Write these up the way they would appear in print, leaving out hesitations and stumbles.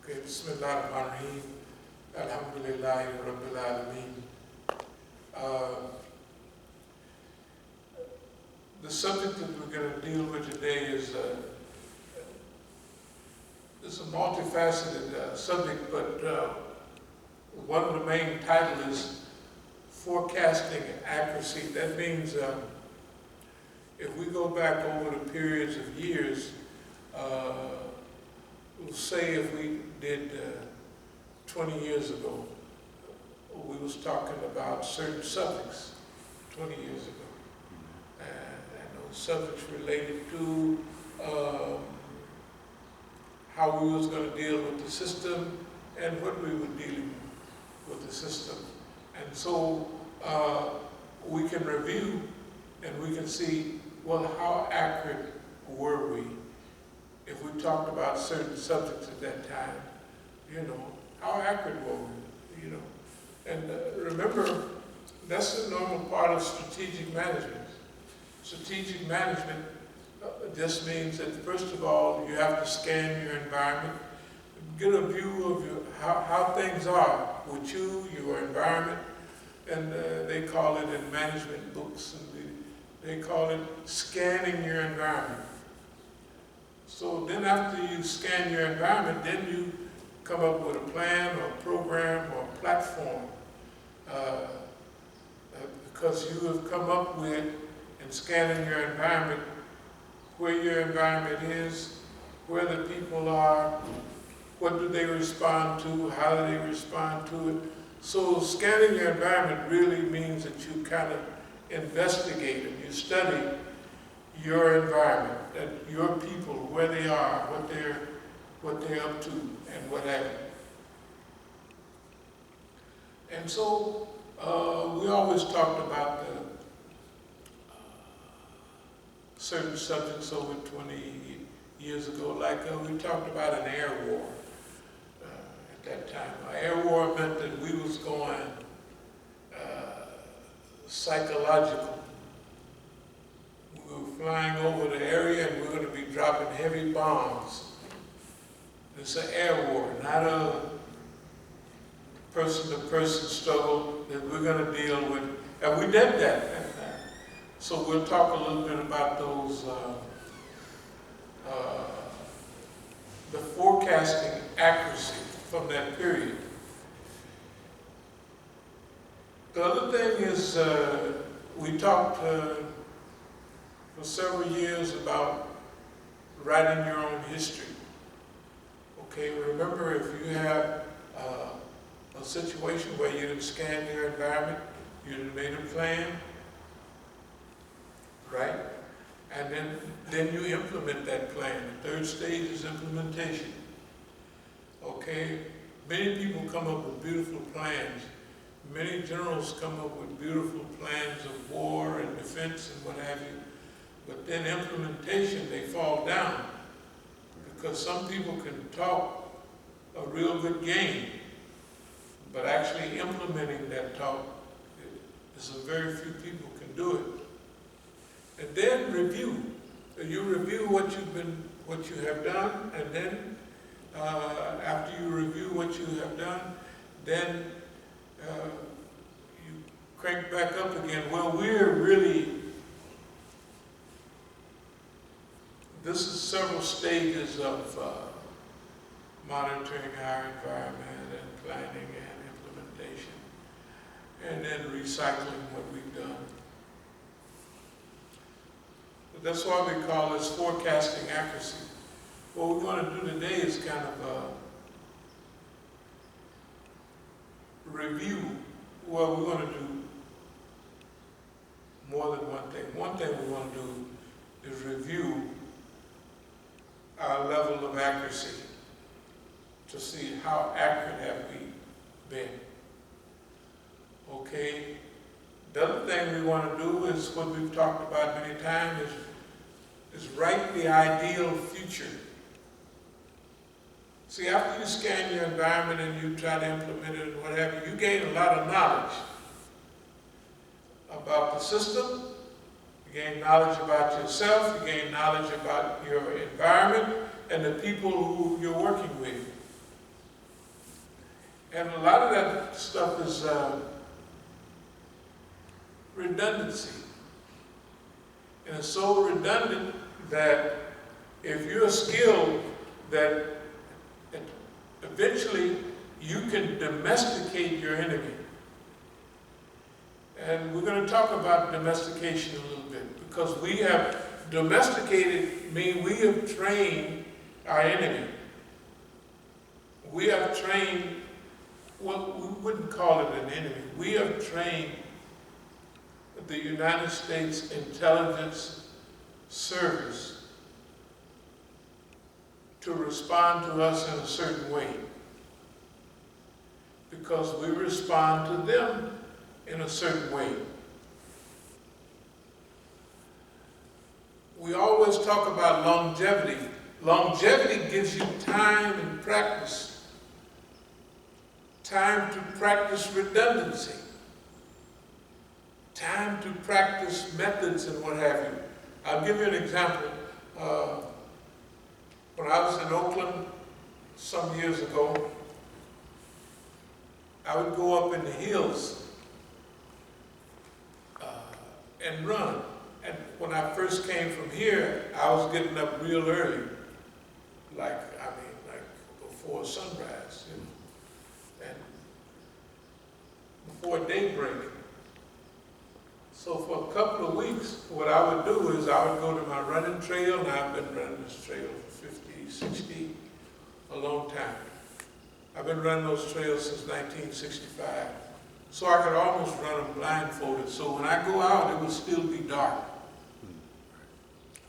Okay, Bismillahirrahmanirrahim. Alhamdulillahi Rabbil Alameen. The subject that we're going to deal with today is a multifaceted subject, but one of the main title is forecasting accuracy. That means if we go back over the periods of years, we'll say if we did 20 years ago, we was talking about certain subjects 20 years ago. And those subjects related to how we was going to deal with the system and what we were dealing with the system. And so we can review and we can see, well, how accurate were we? If we talked about certain subjects at that time, how accurate were we, And remember, that's the normal part of strategic management. Strategic management just means that, first of all, you have to scan your environment, get a view of how things are with you, your environment, and they call it in management books, and they call it scanning your environment. So then after you scan your environment, then you come up with a plan or a program or a platform because you have come up with, in scanning your environment, where your environment is, where the people are, what do they respond to, how do they respond to it. So scanning your environment really means that you kind of investigate and you study your environment, that your people, where they are, what they're up to, and what have you. And so we always talked about the certain subjects over 20 years ago, like we talked about an air war at that time. An air war meant that we was going psychological. We were flying over the area and we're going to be dropping heavy bombs. It's an air war, not a person-to-person struggle that we're going to deal with. And we did that. So we'll talk a little bit about those, the forecasting accuracy from that period. The other thing is we talked for several years about writing your own history. Okay, remember, if you have a situation where you didn't scan your environment, you didn't made a plan, right? And then you implement that plan. The third stage is implementation. Okay, many people come up with beautiful plans. Many generals come up with beautiful plans of war and defense and what have you. But then implementation, they fall down. Because some people can talk a real good game, but actually implementing that talk is a very few people can do it. And then review. You review what you have done, and then after you review what you have done, then you crank back up again. Well, this is several stages of monitoring our environment and planning and implementation, and then recycling what we've done. But that's why we call this forecasting accuracy. What we're going to do today is kind of review. Well, we're going to do more than one thing. One thing we want to do is review our level of accuracy to see how accurate have we been. Okay? The other thing we want to do is what we've talked about many times is write the ideal future. See, after you scan your environment and you try to implement it and whatever, you gain a lot of knowledge about the system, you gain knowledge about yourself, you gain knowledge about your environment and the people who you're working with. And a lot of that stuff is redundancy. And it's so redundant that if you're skilled, that eventually you can domesticate your enemy. And we're going to talk about domestication a little bit, because we have domesticated, mean we have trained our enemy. We have trained, well, we wouldn't call it an enemy. We have trained the United States Intelligence Service to respond to us in a certain way, because we respond to them in a certain way. We always talk about longevity. Longevity gives you time and practice, time to practice redundancy, time to practice methods and what have you. I'll give you an example. When I was in Oakland some years ago, I would go up in the hills and run. And when I first came from here, I was getting up real early, like before sunrise, and before daybreak. So for a couple of weeks, what I would do is I would go to my running trail, and I've been running this trail for 50, 60, a long time. I've been running those trails since 1965. So I could almost run them blindfolded. So when I go out, it would still be dark.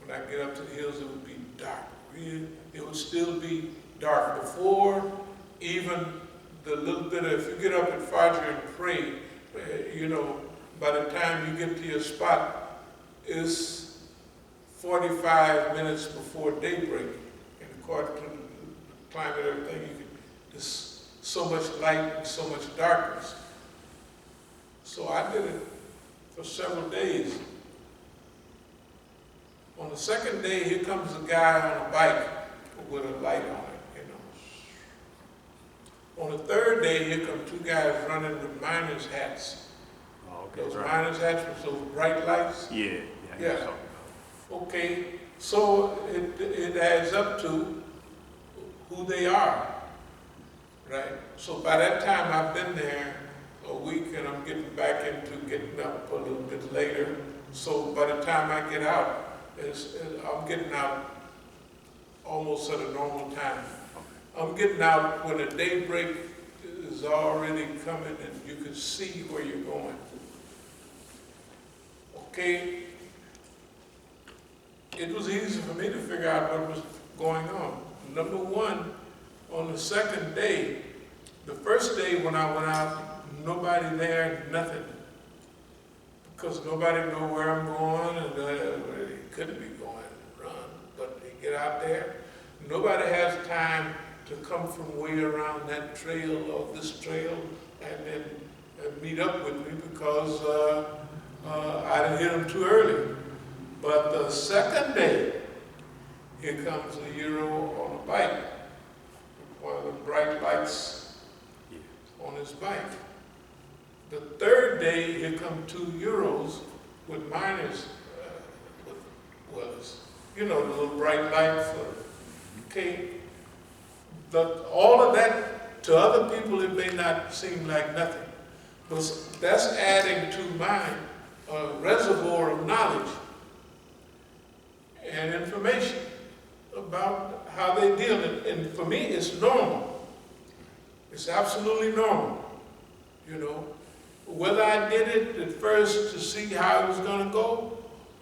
When I get up to the hills, it would be dark. It would still be dark before even the little bit of, if you get up at Fajr and pray, by the time you get to your spot, it's 45 minutes before daybreak. And according to the climate and everything, there's so much light and so much darkness. So I did it for several days. On the second day, here comes a guy on a bike with a light on it, On the third day, here come two guys running with miners' hats. Oh, okay. Those miners' hats with those bright lights. Yeah. Okay, so it adds up to who they are, right? So by that time, I've been there a week, and I'm getting back into getting up a little bit later. So by the time I get out, I'm getting out almost at a normal time. I'm getting out when the daybreak is already coming and you can see where you're going. Okay? It was easy for me to figure out what was going on. Number one, on the second day, the first day when I went out, nobody there, nothing. Because nobody know where I'm going, and you couldn't be going and run. But you get out there, nobody has time to come from way around that trail or this trail and then meet up with me, because I didn't hit them too early. But the second day, here comes a Euro on a bike, with one of the bright lights on his bike. The third day, here come 2 Euros with miners, the little bright lights. Okay, all of that, to other people, it may not seem like nothing, but that's adding to my reservoir of knowledge and information about how they deal. And for me, it's normal. It's absolutely normal, Whether I did it at first to see how it was going to go,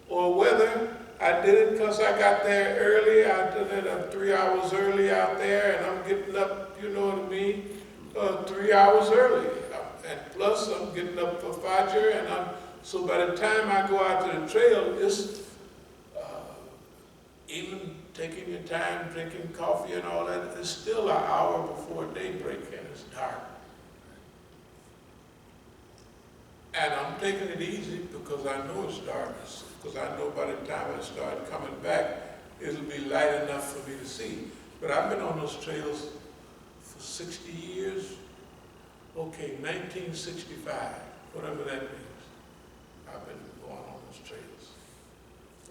or whether I did it because I got there early. I did it 3 hours early out there, and I'm getting up, 3 hours early. And plus, I'm getting up for Fajr, and so by the time I go out to the trail, it's even taking your time, drinking coffee and all that, it's still an hour before daybreak, and it's dark. And I'm taking it easy because I know it's dark, because I know by the time I start coming back, it'll be light enough for me to see. But I've been on those trails for 60 years, Okay, 1965, whatever that means. I've been going on those trails.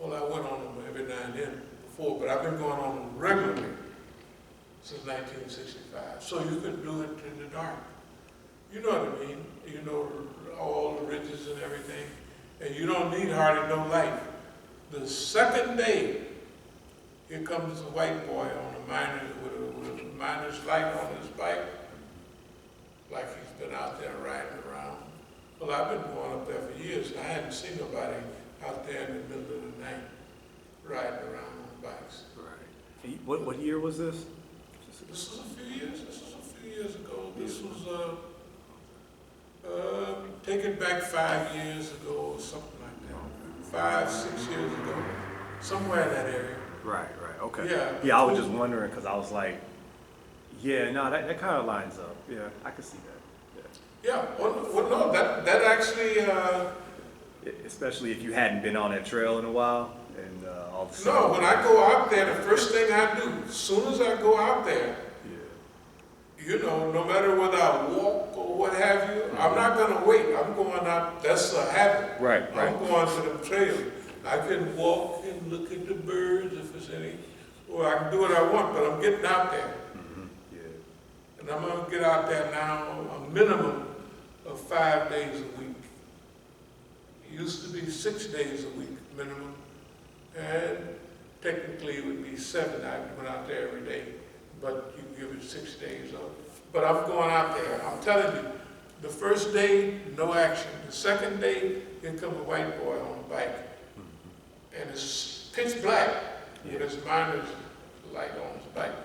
Well, I went on them every now and then before, but I've been going on them regularly since 1965. So you could do it in the dark. You know what I mean? You know all the ridges and everything. And you don't need hardly no light. The second day, here comes a white boy on a miner with a miner's light on his bike, like he's been out there riding around. Well, I've been going up there for years, and I hadn't seen nobody out there in the middle of the night riding around on bikes. Right. What year was this? This was a few years. This was a few years ago. This was take it back 5 years ago or something like that. 5, 6 years ago, somewhere in that area. Right. Okay. Yeah. Yeah, I was just wondering because I was like, yeah, no, that kind of lines up. Yeah, I can see that. Yeah. Well, no, that actually. Especially if you hadn't been on that trail in a while, and all of a sudden. No, when I go out there, the first thing I do, as soon as I go out there, you know, no matter whether I walk or what have you, I'm not going to wait. I'm going out. That's a habit. Right. I'm going to the trail. I can walk and look at the birds if there's any, or I can do what I want, but I'm getting out there. Yeah. And I'm going to get out there now a minimum of 5 days a week. It used to be 6 days a week minimum, and technically it would be 7. I went out there every day, but you give it 6 days off. But I'm going out there. I'm telling you, the first day, no action. The second day, here comes a white boy on a bike, and it's pitch black with his miner's light on his bike.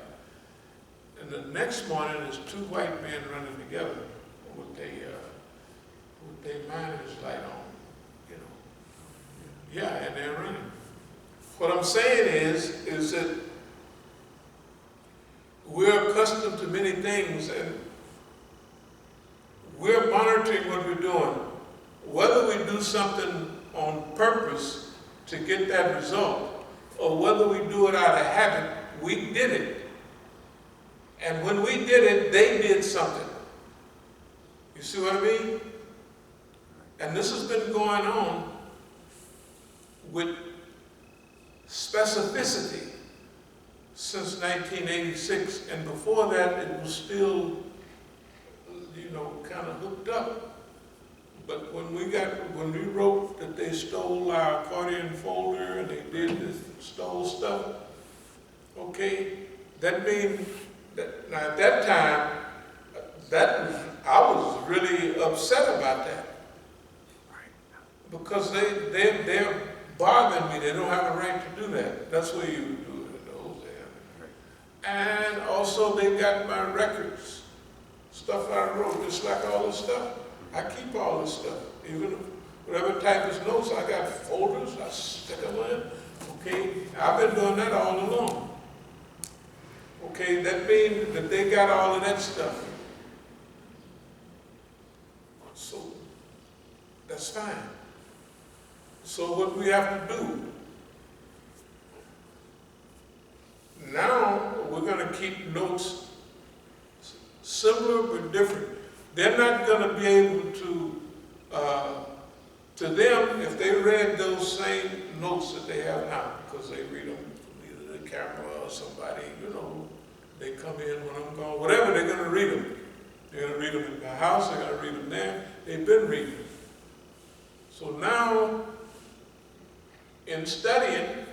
And the next morning, there's 2 white men running together with their miner's light on, you know. Yeah, and they're running. What I'm saying is that we're accustomed to many things, and we're monitoring what we're doing. Whether we do something on purpose to get that result, or whether we do it out of habit, we did it. And when we did it, they did something. You see what I mean? And this has been going on with specificity since 1986, and before that it was still, you know, kind of hooked up. But when we wrote that they stole our accordion folder and they did this, stole stuff, okay, that means that now at that time, I was really upset about that. Because they're bothering me. They don't have a right to do that. That's where you do it in those days. And also they got my records, stuff I wrote, just like all this stuff. I keep all this stuff. Even whatever type of notes, I got folders, I stick them in. Okay, I've been doing that all along. Okay, that means that they got all of that stuff. So that's fine. So what we have to do, now we're going to keep notes similar but different. They're not going to be able to them, if they read those same notes that they have now, because they read them from either the camera or somebody, you know, they come in when I'm gone, whatever, they're going to read them. They're going to read them in the house, they're going to read them there. They've been reading them. So now, in studying,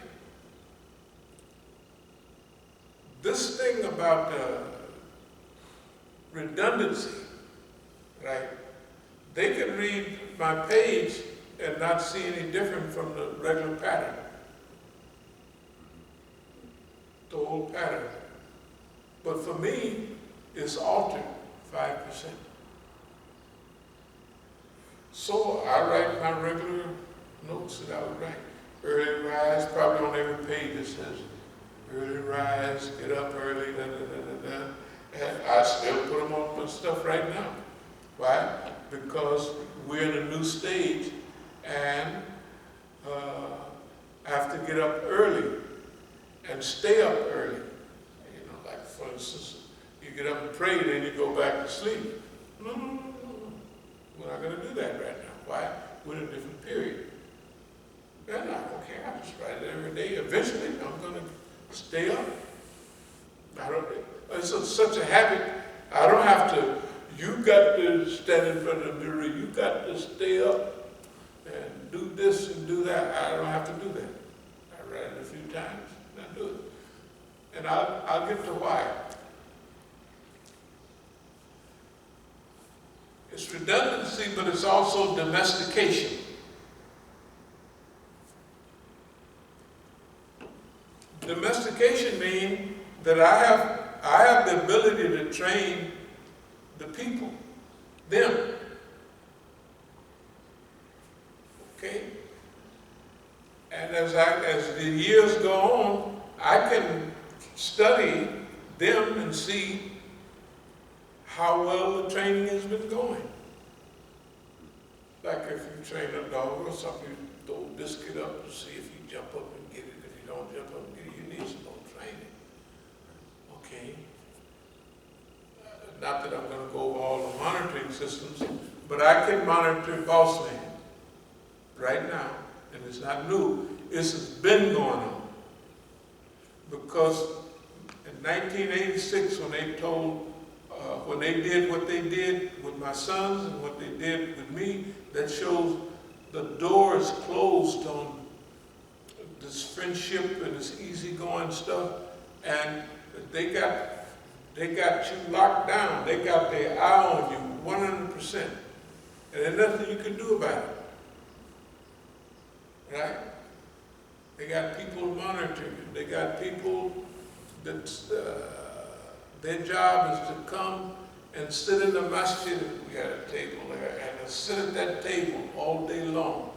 this thing about redundancy, right? They can read my page and not see any different from the regular pattern, the old pattern. But for me, it's altered 5%. So I write my regular notes that I would write. Early rise, probably on every page it says, early rise, get up early, da, da, da, da, da. And I still put them on my stuff right now. Why? Because we're in a new stage, and I have to get up early and stay up early. You know, like for instance, you get up and pray, then you go back to sleep. No, no, no, no, no. We're not gonna do that right now. Why? We're in a different period. And I don't care, I just write it every day. Eventually, I'm gonna stay up. I don't, it's such a habit. I don't have to, you got to stand in front of the mirror, you got to stay up and do this and do that. I don't have to do that. I read it a few times and I do it. And I'll get to why. It's redundancy, but it's also domestication. Domestication means that I have the ability to train the people, them. Okay? And as the years go on, I can study them and see how well the training has been going. Like if you train a dog or something, you throw a biscuit up to see if you jump up and get it. If you don't jump up and get it, you need some more training. Okay? Not that I'm going to go over all the monitoring systems, but I can monitor boss man right now, and it's not new. This has been going on. Because in 1986, when they did what they did with my sons and what they did with me, that shows the door is closed on this friendship and this easygoing stuff, and they got you locked down. They got their eye on you 100%, and there's nothing you can do about it, right? They got people monitoring you. They got people that's their job is to come and sit in the masjid. We had a table there, and to sit at that table all day long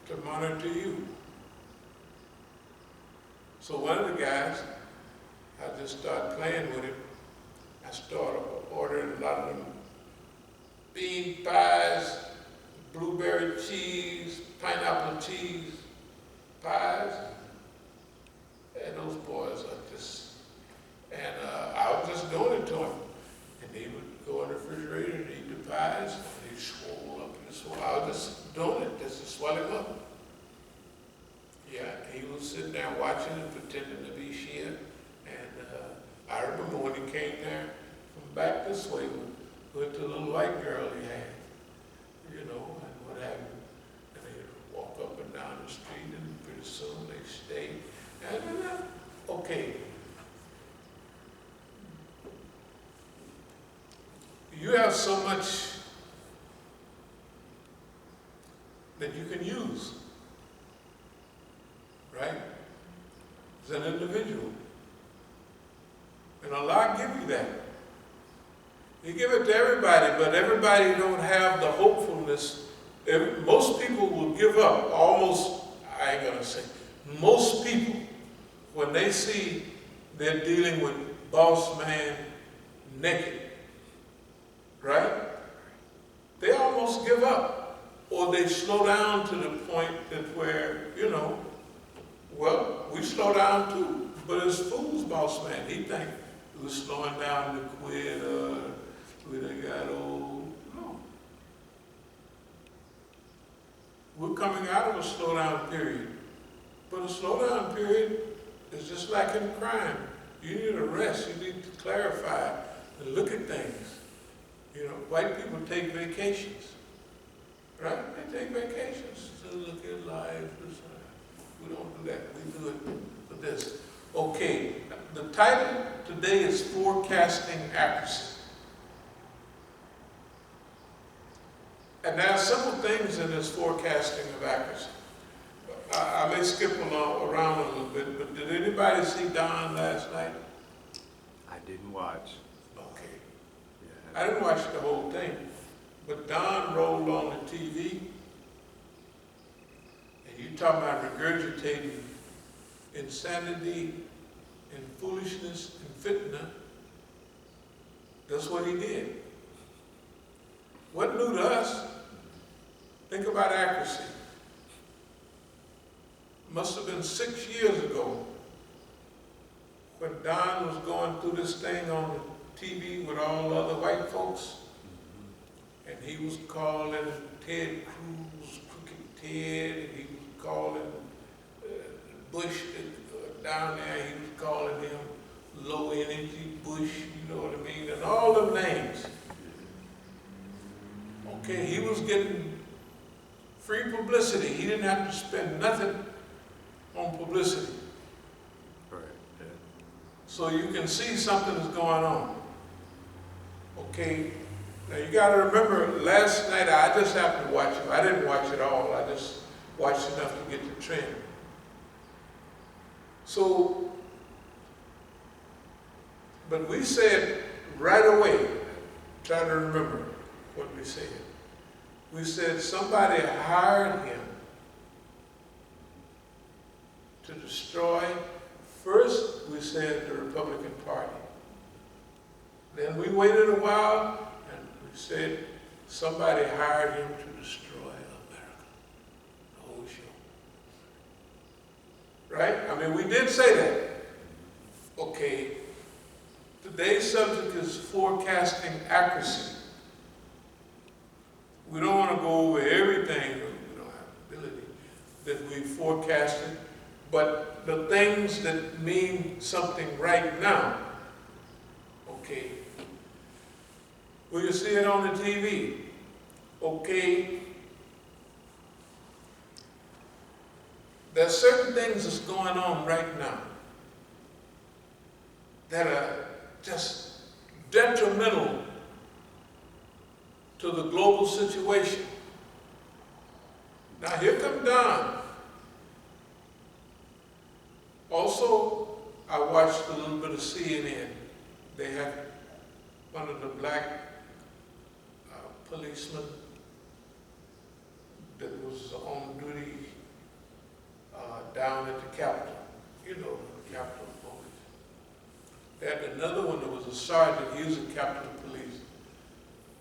to monitor you. So one of the guys, I just started playing with him. I started ordering a lot of them bean pies, blueberry cheese, pineapple cheese pies, and those boys are just. And I was just doing it to him. And he would go in the refrigerator and eat the pies, and he'd swole up and swole. I was just doing it just to swell him up. Yeah, he was sitting there watching and pretending to be Shia. And I remember when he came there from back this way with the little white girl he had, you know, and what have you. And they'd walk up and down the street, and pretty soon they stayed. And okay. You have so much that you can use, right? As an individual. And Allah give you that. He give it to everybody, but everybody don't have the hopefulness. Most people will give up, almost, I ain't gonna say, most people, when they see they're dealing with boss man naked, right? They almost give up, or they slow down to the point that where, you know, well, we slow down too, but it's fool's boss man. He think we're slowing down to quit, we done got old. No. We're coming out of a slowdown period, but a slowdown period is just like in crime. You need a rest, you need to clarify and look at things. You know, white people take vacations, right? They take vacations to look at life. We don't do that. We do it for this. Okay, the title today is Forecasting Accuracy. And there are several things in this forecasting of accuracy. I may skip around a little bit, but did anybody see Don last night? I didn't watch. I didn't watch the whole thing, but Don rolled on the TV, and you talking about regurgitating insanity and foolishness and fitna. That's what he did. What new to us? Think about accuracy. Must have been 6 years ago when Don was going through this thing on the TV with all the other white folks, and he was calling Ted Cruz Crooked Ted, and he was calling Bush down there, he was calling him Low Energy Bush, you know what I mean, and all them names. Okay, he was getting free publicity. He didn't have to spend nothing on publicity. Right. Yeah. So you can see something is going on. Okay, now you got to remember, last night I just happened to watch it. I didn't watch it all. I just watched enough to get the trend. So, but we said right away, try to remember what we said. We said somebody hired him to destroy, first we said the Republican Party. Then we waited a while and we said somebody hired him to destroy America. The whole show. Right? I mean, we did say that. Okay. Today's subject is forecasting accuracy. We don't want to go over everything, we don't have the ability, that we forecasted, but the things that mean something right now, okay. Will you see it on the TV? Okay. There's certain things that's going on right now that are just detrimental to the global situation. Now here come Don. Also, I watched a little bit of CNN. They had one of the black policemen that was on duty down at the Capitol. You know, the Capitol Police. They had another one that was a sergeant. He was a Capitol Police.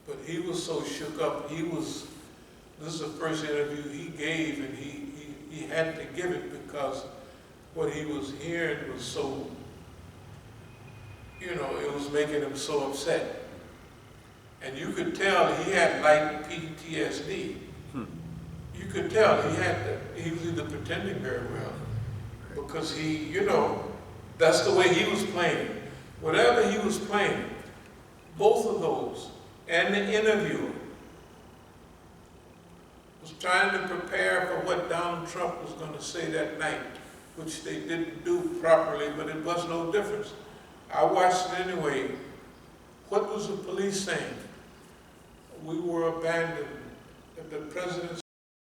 But he was so shook up. This is the first interview he gave, and he had to give it because what he was hearing was so, you know, it was making him so upset. And you could tell he had light PTSD. You could tell he was either pretending very well, because he, you know, that's the way he was playing. Whatever he was playing, both of those, and the interviewer was trying to prepare for what Donald Trump was going to say that night, which they didn't do properly, but it was no difference. I watched it anyway. What was the police saying? We were abandoned. The president